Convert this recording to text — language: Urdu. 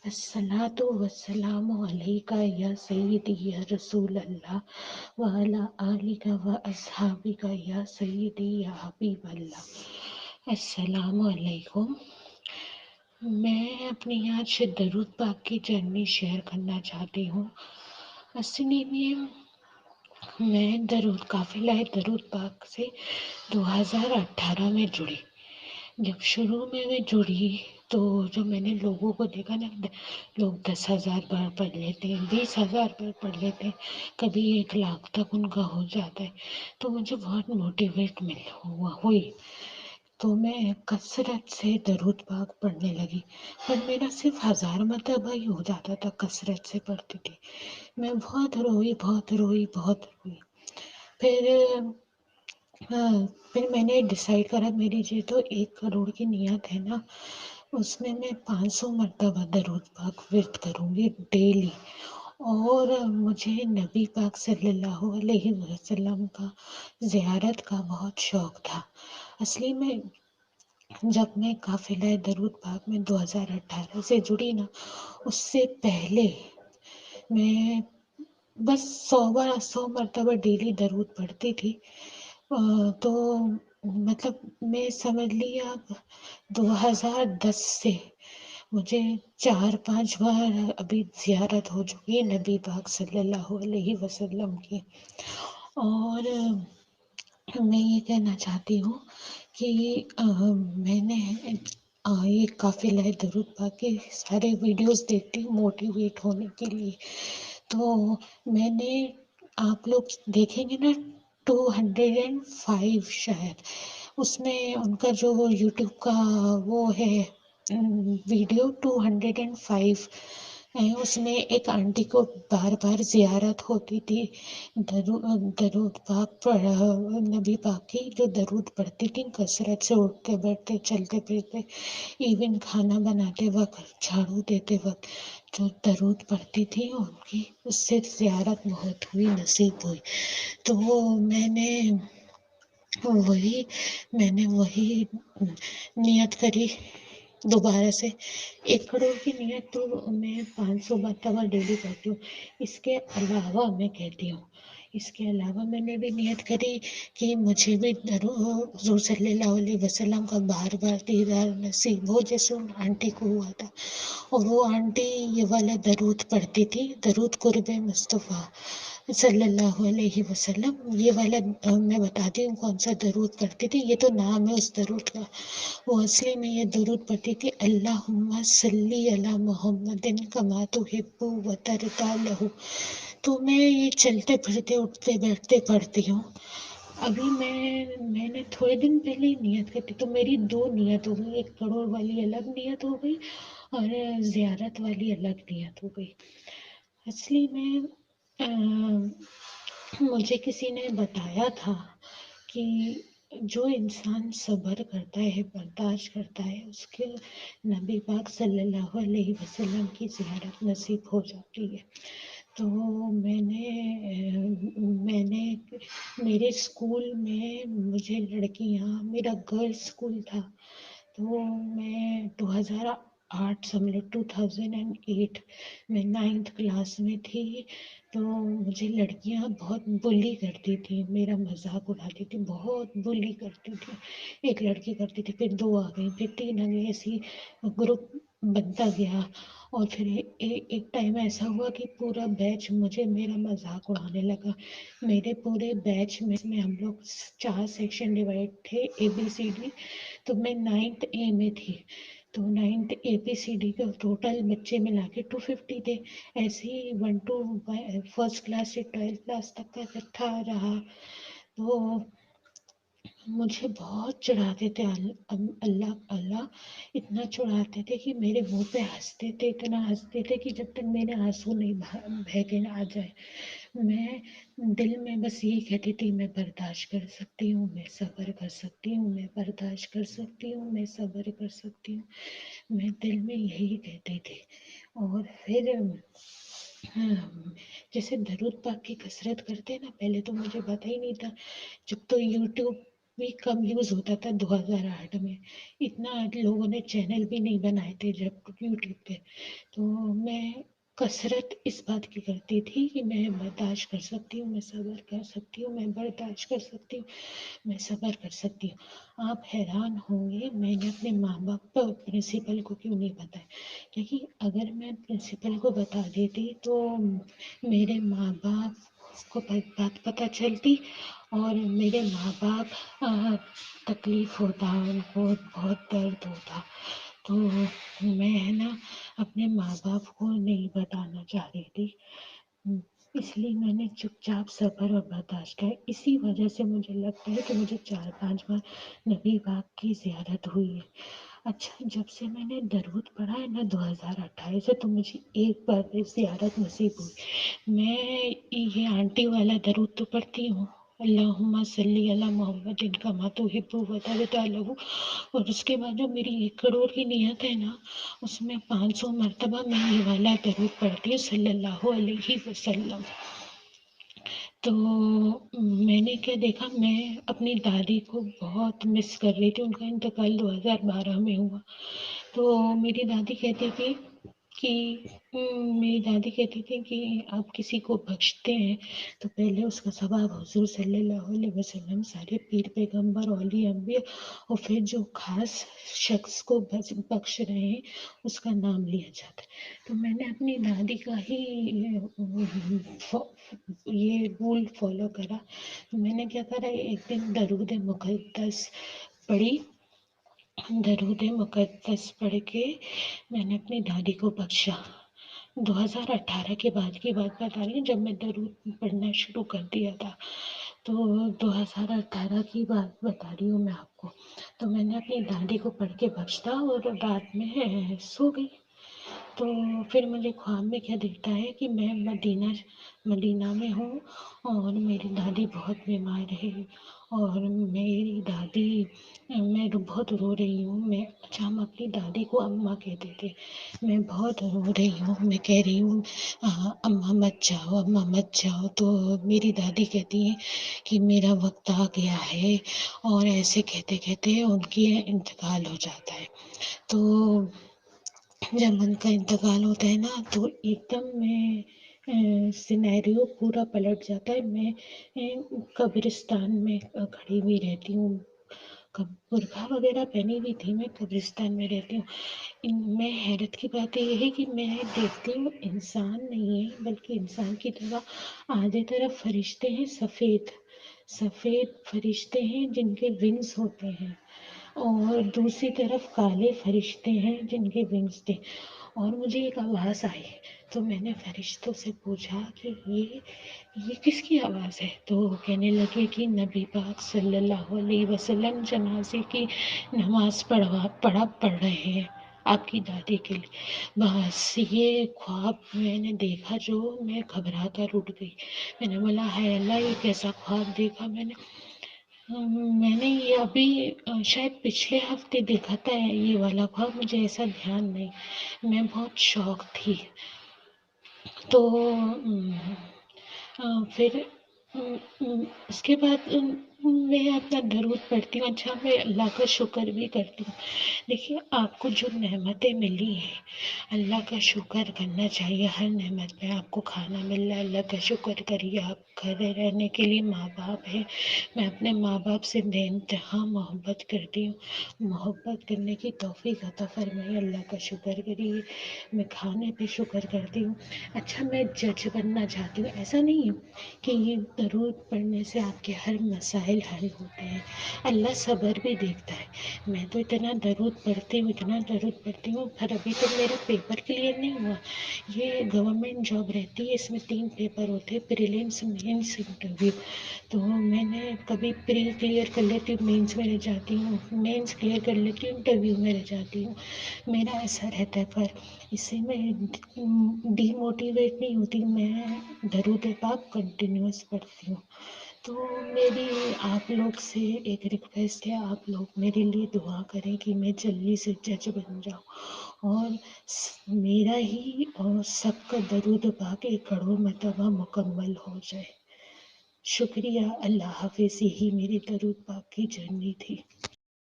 الصلاۃ والسلام علیکہ یا سیدی یا رسول اللہ وعلی آلک و اصحابک یا سیدی یا حبیب اللہ۔ السلام علیکم۔ میں اپنی آج درود پاک کی جرنی شیئر کرنا چاہتی ہوں۔ اصلی میں قافلہ درود پاک سے 2018 میں جڑی۔ جب شروع میں جڑی تو جو میں نے لوگوں کو دیکھا نا، لوگ 10,000 بار پڑھ لیتے ہیں، 20,000 بار پڑھ لیتے ہیں، کبھی 1,00,000 تک ان کا ہو جاتا ہے، تو مجھے بہت موٹیویٹ ہوئی، تو میں کثرت سے درود پاک پڑھنے لگی، پر میرا صرف 1000 مرتبہ ہی ہو جاتا تھا، کثرت سے پڑھتی تھی۔ میں بہت روئی۔ پھر میں نے ڈیسائیڈ کرا، میری جو تو 1 کروڑ کی نیت ہے نا، اس میں 500 مرتبہ درود پاک ورد کروں گی ڈیلی، اور مجھے نبی پاک صلی اللہ علیہ وسلم کا زیارت کا بہت شوق تھا۔ اصلی میں جب میں قافلہ درود پاک میں 2018 سے جڑی نا، اس سے پہلے میں بس 100 مرتبہ ڈیلی درود پڑھتی تھی، تو مطلب میں سمجھ لی آپ 2010 سے مجھے 4-5 بار ابھی زیارت ہو چکی ہے نبی پاک صلی اللہ علیہ وسلم کی۔ اور میں یہ کہنا چاہتی ہوں کہ میں نے یہ قافلہ درود پاک کے سارے ویڈیوز دیکھتی ہوں موٹیویٹ ہونے کے لیے، تو میں نے آپ لوگ دیکھیں گے نا 205 شاید، اس میں ان کا جو یوٹیوب کا وہ ہے ویڈیو 205 ہے، اس میں ایک آنٹی کو بار بار زیارت ہوتی تھی، درود پاک نبی پاک کی جو درود پڑھتی تھی کثرت سے، اٹھتے بیٹھتے چلتے پھرتے، ایون کھانا بناتے وقت جھاڑو دیتے وقت جو درود پڑھتی تھی ان کی، اس سے زیارت بہت ہوئی، نصیب ہوئی، تو میں نے وہی نیت کری دوبارہ سے 1 کروڑ کی نیت، تو میں 500 مرتبہ ڈیلی کرتی ہوں۔ اس کے علاوہ میں نے بھی نیت کری کہ مجھے بھی حضور صلی اللہ علیہ وسلم کا بار بار دیدار نصیب ہو، جیسے ان آنٹی کو ہوا تھا، اور وہ آنٹی یہ والا درود پڑھتی تھی، درود قرب مصطفیٰ صلی اللہ علیہ وسلم، یہ والا میں بتاتی ہوں کون سا درود پڑھتی تھی، یہ تو نام ہے اس درود کا، وہ اصلی میں یہ درود پڑھتی تھی، اللہم صلی علی محمد کما تحب و ترضی لہ۔ تو میں یہ چلتے پھرتے اٹھتے بیٹھتے پڑھتی ہوں۔ ابھی میں نے تھوڑے دن پہلے ہی نیت کرتی، تو میری 2 نیت ہو گئی، 1 کروڑ والی الگ نیت ہو گئی اور زیارت والی الگ نیت ہو گئی۔ اصلی میں مجھے کسی نے بتایا تھا کہ جو انسان صبر کرتا ہے، برداشت کرتا ہے، اس کے نبی پاک صلی اللہ علیہ وسلم کی زیارت نصیب ہو جاتی ہے۔ تو میں نے میرے اسکول میں مجھے میرا گرلس اسکول تھا، تو میں 2008 میں 9th کلاس میں تھی، تو مجھے لڑکیاں بہت بلی کرتی تھی، میرا مذاق اڑاتی تھی، بہت بلی کرتی تھی، ایک لڑکی کرتی تھی، پھر 2 آ گئی، پھر 3 آ گئی، ایسی گروپ بنتا گیا، اور پھر ایک ٹائم ایسا ہوا کہ پورا بیچ میرا مذاق اڑانے لگا۔ میرے پورے بیچ میں ہم لوگ 4 سیکشن ڈیوائڈ تھے، ABCD، تو میں 9th A میں تھی، تو 9th ABCD کے ٹوٹل بچے ملا کے 250 تھے، ایسے ہی 1 to 1st کلاس سے 12th کلاس تک کا اکٹھا رہا، تو مجھے بہت چڑھاتے تھے، اللہ اتنا چڑھاتے تھے کہ میرے منہ پہ ہنستے تھے، اتنا ہنستے تھے کہ جب تک میرے آنسو نہیں بہہ کے آ جائے، میں دل میں بس یہی کہتی تھی، میں برداشت کر سکتی ہوں، میں صبر کر سکتی ہوں، میں برداشت کر سکتی ہوں، میں صبر کر سکتی ہوں، میں دل میں یہی کہتی تھی۔ اور پھر جیسے درود پاک کی کثرت کرتے نا، پہلے تو مجھے پتہ ہی نہیں تھا، جب تو یوٹیوب بھی کم یوز ہوتا تھا 2008 میں، اتنا لوگوں نے چینل بھی نہیں بنائے تھے جب یوٹیوب پہ. تو میں کثرت اس بات کی کرتی تھی کہ میں برداشت کر سکتی ہوں، میں صبر کر سکتی ہوں، میں برداشت کر سکتی ہوں، میں صبر کر سکتی ہوں. آپ حیران ہوں گے میں نے اپنے ماں باپ پرنسپل کو کیوں نہیں بتایا، کیونکہ اگر میں پرنسپل کو بتا دیتی تو میرے ماں باپ کو بات پتہ چلتی اور میرے ماں باپ تکلیف ہوتا، ان کو بہت درد ہوتا. تو میں ہے نا اپنے ماں باپ کو نہیں بتانا چاہ رہی تھی، اس لیے میں نے چپ چاپ صبر اور برداشت کیا. اسی وجہ سے مجھے لگتا ہے کہ مجھے 4-5 بار نبی پاک کی زیارت ہوئی ہے. اچھا جب سے میں نے درود پڑھا ہے نا 2028 سے، تو مجھے ایک بار بھی زیارت نصیب ہوئی. میں یہ آنٹی والا درود تو پڑھتی ہوں، اللہم صلی علی محمد کما تحب و ترضی، اور اس کے بعد جو میری 1 کروڑ کی نیت ہے نا، اس میں 500 مرتبہ میں یہ والا درود پڑھتی ہوں صلی اللہ علیہ وسلم. تو میں نے کیا دیکھا، میں اپنی دادی کو بہت مس کر رہی تھی. ان کا انتقال 2012 میں ہوا. تو میری دادی کہتی تھی کہ میری دادی کہتی تھی کہ آپ کسی کو بخشتے ہیں تو پہلے اس کا ثواب حضور صلی اللہ علیہ وسلم، سارے پیر پیغمبر اولیاء انبیاء، اور پھر جو خاص شخص کو بخش رہے ہیں اس کا نام لیا جاتا ہے. تو میں نے اپنی دادی کا ہی یہ رول فالو کرا. میں نے کیا کرا، ایک دن درود مقدس پڑھی، درود مقدس پڑھ کے میں نے اپنی دادی کو بخشا. 2018 کے بعد کی بات بتا رہی ہوں، جب میں درود پڑھنا شروع کر دیا تھا. تو 2018 کی بات بتا رہی ہوں میں آپ کو. تو میں نے اپنی دادی کو پڑھ کے بخشا اور رات میں سو گئی. تو پھر مجھے خواب میں کیا دکھتا ہے کہ میں مدینہ میں ہوں اور میری دادی بہت بیمار ہے، اور میری دادی، میں بہت رو رہی ہوں. اچھا ہم اپنی دادی کو اماں کہتے تھے. میں بہت رو رہی ہوں، میں کہہ رہی ہوں اماں مت جاؤ، اماں مت جاؤ. تو میری دادی کہتی ہیں کہ میرا وقت آ گیا ہے، اور ایسے کہتے کہتے ان کی انتقال ہو جاتا ہے. تو جب ان کا انتقال ہوتا ہے نا تو ایک دم میں سینیریو پورا پلٹ جاتا ہے. میں قبرستان میں کھڑی ہوئی رہتی ہوں، برقع وغیرہ پہنی ہوئی تھی، میں قبرستان میں رہتی ہوں. میں حیرت کی بات یہ ہے کہ میں دیکھتی ہوں انسان نہیں ہے بلکہ انسان کی طرح آدھی طرف فرشتے ہیں، سفید فرشتے ہیں جن کے ونگز ہوتے ہیں، اور دوسری طرف کالے فرشتے ہیں جن کے ونگز تھے. اور مجھے ایک آواز آئی تو میں نے فرشتوں سے پوچھا کہ یہ کس کی آواز ہے؟ تو کہنے لگے کہ نبی پاک صلی اللہ علیہ وسلم جنازے کی نماز پڑھ رہے ہیں آپ کی دادی کے لیے. بس یہ خواب میں نے دیکھا جو میں گھبرا کر اٹھ گئی. میں نے بولا ہے اللہ، یہ کیسا خواب دیکھا میں نے یہ ابھی شاید پچھلے ہفتے دیکھا تھا یہ والا خواب، مجھے ایسا دھیان نہیں. میں بہت شوق تھی. تو پھر اس کے بعد میں اپنا درود پڑھتی ہوں. اچھا میں اللہ کا شکر بھی کرتی ہوں. دیکھیے آپ کو جو نعمتیں ملی ہیں اللہ کا شکر کرنا چاہیے. ہر نعمت میں آپ کو کھانا مل رہا ہے، اللہ کا شکر کریے. آپ گھر رہنے کے لیے ماں باپ ہیں. میں اپنے ماں باپ سے بے انتہا محبت کرتی ہوں. محبت کرنے کی توفیق عطا فرمائے، اللہ کا شکر کریے. میں کھانے پہ شکر کرتی ہوں. اچھا میں جج بننا چاہتی ہوں، ایسا نہیں ہے کہ یہ درود پڑھنے سے آپ کے ہر مسائل حل ہوتے ہیں. اللہ صبر بھی دیکھتا ہے. میں تو اتنا درود پڑھتی ہوں پر ابھی تک میرا پیپر کلیئر نہیں ہوا. یہ گورنمنٹ جاب رہتی ہے، اس میں 3 پیپر ہوتے ہیں، پریلمس، مینس، انٹرویو. تو میں نے کبھی پری کلیئر کر لیتی ہوں، مینس میں رہ جاتی ہوں، مینس کلیئر کر لیتی ہوں، انٹرویو میں رہ جاتی ہوں. میرا ایسا رہتا ہے، پر اس سے میں ڈی موٹیویٹ نہیں ہوتی. میں درود پاک کنٹینیوس پڑھتی ہوں. تو میری آپ لوگ سے ایک ریکویسٹ ہے، آپ لوگ میرے لیے دعا کریں کہ میں جلدی سے جج بن جاؤں اور میرا ہی اور سب کا درود پاک 1 کروڑ مرتبہ مکمل ہو جائے. شکریہ، اللہ حافظ، یہی میری درود پاک کی جرنی تھی۔